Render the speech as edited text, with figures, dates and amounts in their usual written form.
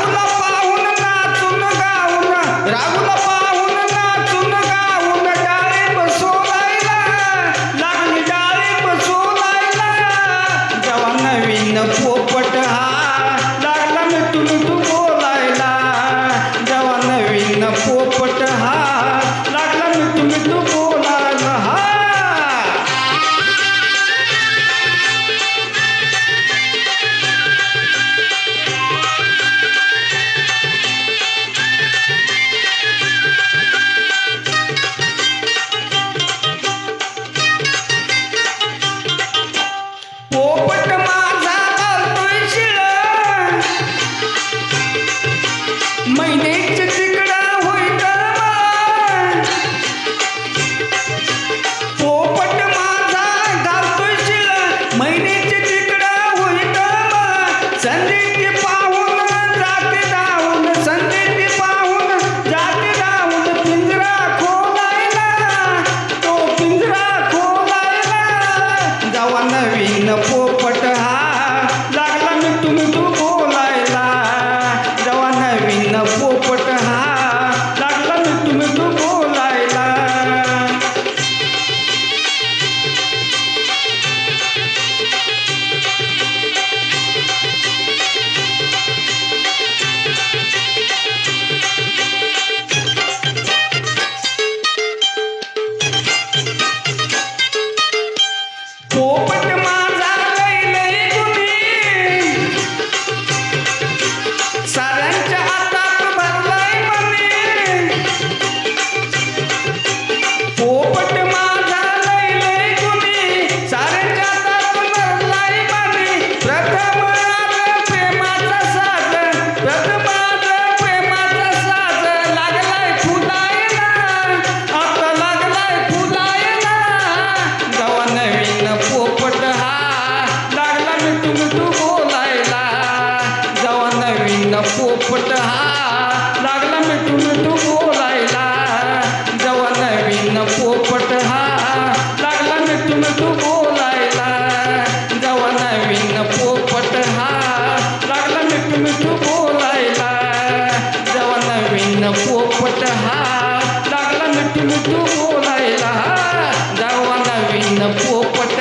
रागुला पाहून नाचून गाऊन रागुला पाहून नाचून गाऊन डाळिंब सोलायला लागली डाळिंब सोलायला जेव्हा नवीन पोपट हा लागला मिठू मिठू बोलायला जेव्हा नवीन पोपट हा लागला मिठू मिठू बोलायला हा पोपट माझा घालतोय शिळं मैनेच तिकडा होईत पोपट माझा घालतोय शिळं मैनेच तिकडा होईत संधीती पाहून जाते धावून संधीती पाहून जाते धावून पिंजरा खोलायला तो पिंजरा खोलायला जेव्हा नवीन पोपट हा लागला मिठू मिठू बोलायला जेव्हा नवीन पोपट हा लागला मिठू मिठू बोलायला पोपट माझा लय लय गुणी साऱ्यांच्या हातात भरलाय मनी पोपट माझा लय लय गुणी साऱ्यांच्या हातात भरलाय मनी प्रथम आलं प्रेमाचा साज प्रथम आलं प्रेमाचा साज लागलाय फुलायला आता लागलाय फुलायला जेव्हा नवीन पोपट हा लागला मिठू मिठू बोलायला जेव्हा नवीन पोपट हा लागला मिठू मिठू बोलायला जेव्हा नवीन पोपट हा लागला मिठू मिठू बोलायला जेव्हा नवीन पोपट हा लागला मिठू मिठू बोलायला जेव्हा नवीन पोपट हा लागला मिठू मिठू बोलायला जेव्हा नवीन पोपट